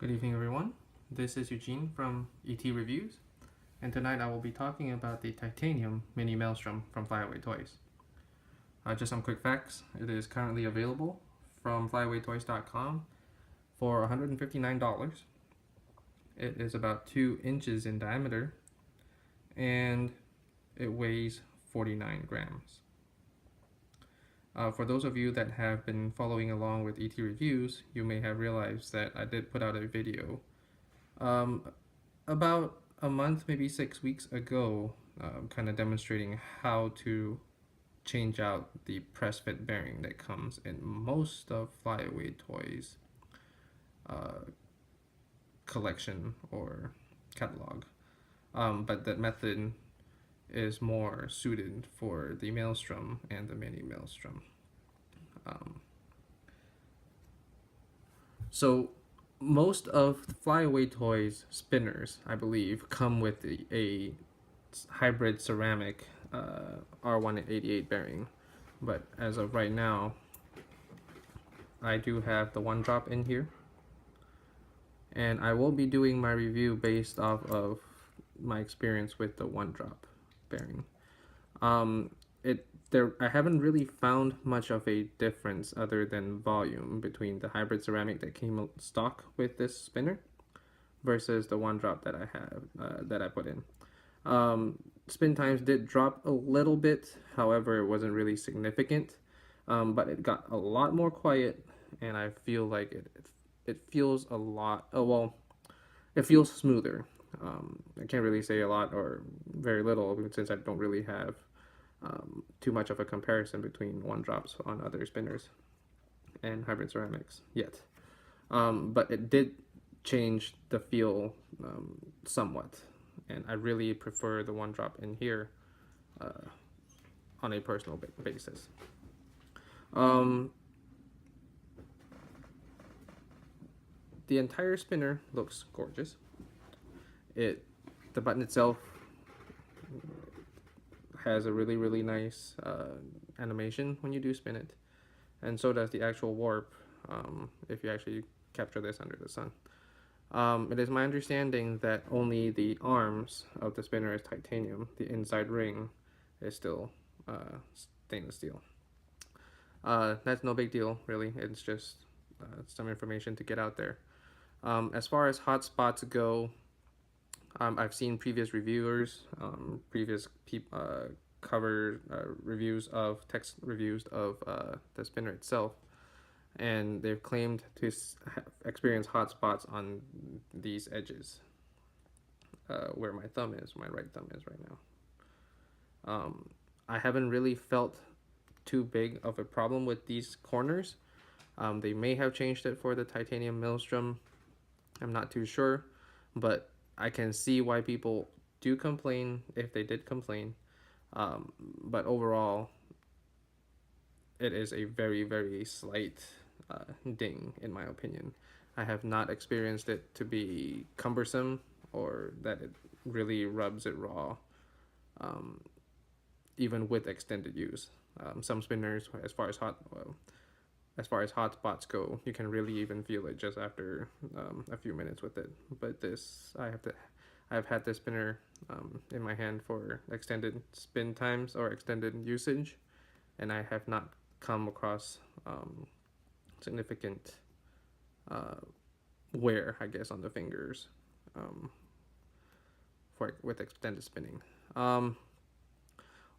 Good evening, everyone. This is Eugene from ET Reviews, and tonight I will be talking about the titanium mini Maelstrom from Flyaway Toys. Just some quick facts. It is currently available from flyawaytoys.com for $159. It is about 2 inches in diameter, and it weighs 49 grams. For those of you that have been following along with ET Reviews, you may have realized that I did put out a video about a month, maybe 6 weeks ago, kind of demonstrating how to change out the press fit bearing that comes in most of Flyaway Toys collection or catalog. But that method is more suited for the Maelstrom and the mini Maelstrom. So most of the Flyaway Toys spinners, I believe, come with a hybrid ceramic R188 bearing. But as of right now, I do have the one drop in here. And I will be doing my review based off of my experience with the one drop bearing. I haven't really found much of a difference other than volume between the hybrid ceramic that came stock with this spinner versus the one drop that I have that I put in. Spin times did drop a little bit, however, it wasn't really significant, but it got a lot more quiet, and I feel like it feels a lot. Oh well, it feels smoother. I can't really say a lot or very little since I don't really have too much of a comparison between one drops on other spinners and hybrid ceramics yet. But it did change the feel somewhat, and I really prefer the one drop in here on a personal basis. The entire spinner looks gorgeous. The button itself has a really nice animation when you do spin it, and so does the actual warp if you actually capture this under the sun. It is my understanding that only the arms of the spinner is titanium. The inside ring is still stainless steel. That's no big deal, really. It's just some information to get out there. As far as hot spots go, I've seen previous reviewers, previous cover reviews of text reviews of the spinner itself, and they've claimed to experience hot spots on these edges, where my right thumb is right now. I haven't really felt too big of a problem with these corners. They may have changed it for the titanium Maelstrom. I'm not too sure, but I can see why people do complain if they did complain. But overall, it is a very slight ding in my opinion. I have not experienced it to be cumbersome or that it really rubs it raw, even with extended use. Some spinners, as far as hot spots go, you can really even feel it just after a few minutes with it. But this, I've had this spinner in my hand for extended spin times or extended usage, and I have not come across significant wear, I guess, on the fingers with extended spinning.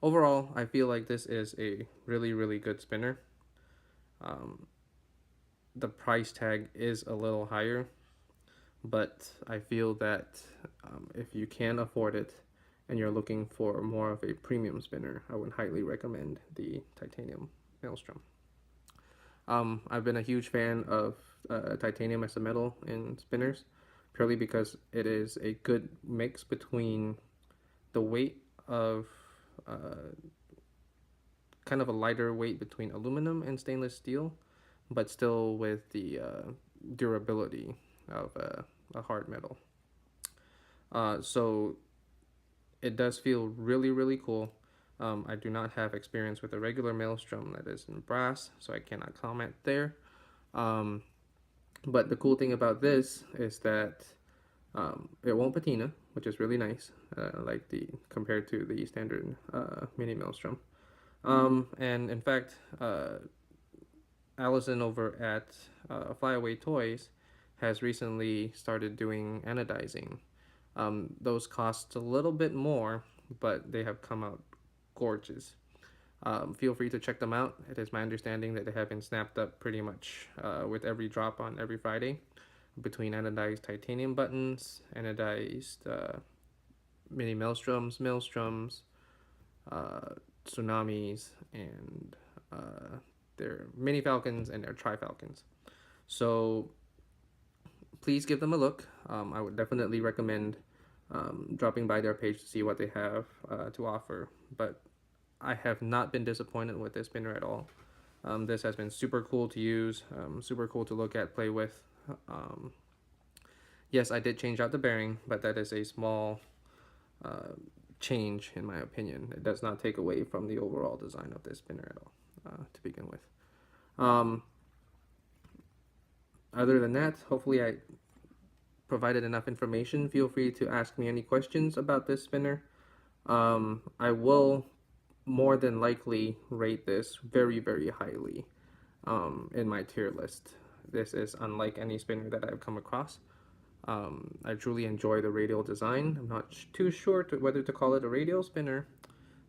Overall, I feel like this is a really good spinner. The price tag is a little higher, but I feel that if you can afford it and you're looking for more of a premium spinner, I would highly recommend the titanium Maelstrom. I've been a huge fan of titanium as a metal in spinners, purely because it is a good mix between the weight of kind of a lighter weight between aluminum and stainless steel, but still with the durability of a hard metal. So it does feel really cool. I do not have experience with a regular Maelstrom that is in brass, so I cannot comment there. But the cool thing about this is that it won't patina, which is really nice, like the compared to the standard mini Maelstrom. And in fact, Allison over at Flyaway Toys has recently started doing anodizing. Those cost a little bit more, but they have come out gorgeous. Feel free to check them out. It is my understanding that they have been snapped up pretty much with every drop on every Friday, between anodized titanium buttons, anodized mini maelstroms, tsunamis, and their mini falcons and their tri falcons. So please give them a look. I would definitely recommend dropping by their page to see what they have to offer. But I have not been disappointed with this spinner at all. This has been super cool to use, super cool to look at, play with. Um, yes, I did change out the bearing, but that is a small change in my opinion. It does not take away from the overall design of this spinner at all, to begin with. Um, Other than that, hopefully I provided enough information. Feel free to ask me any questions about this spinner. I will more than likely rate this very, very highly in my tier list. This is unlike any spinner that I've come across. I truly enjoy the radial design. I'm not too sure whether to call it a radial spinner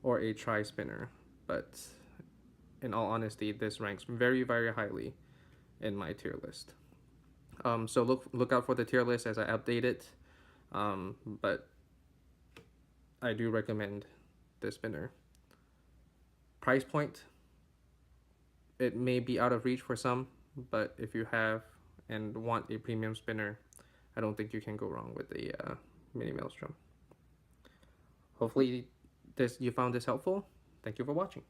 or a tri spinner, but in all honesty, this ranks very, very highly in my tier list. So look out for the tier list as I update it. But I do recommend this spinner. Price point, it may be out of reach for some, but if you have and want a premium spinner, I don't think you can go wrong with the mini Maelstrom. Hopefully, you found this helpful. Thank you for watching.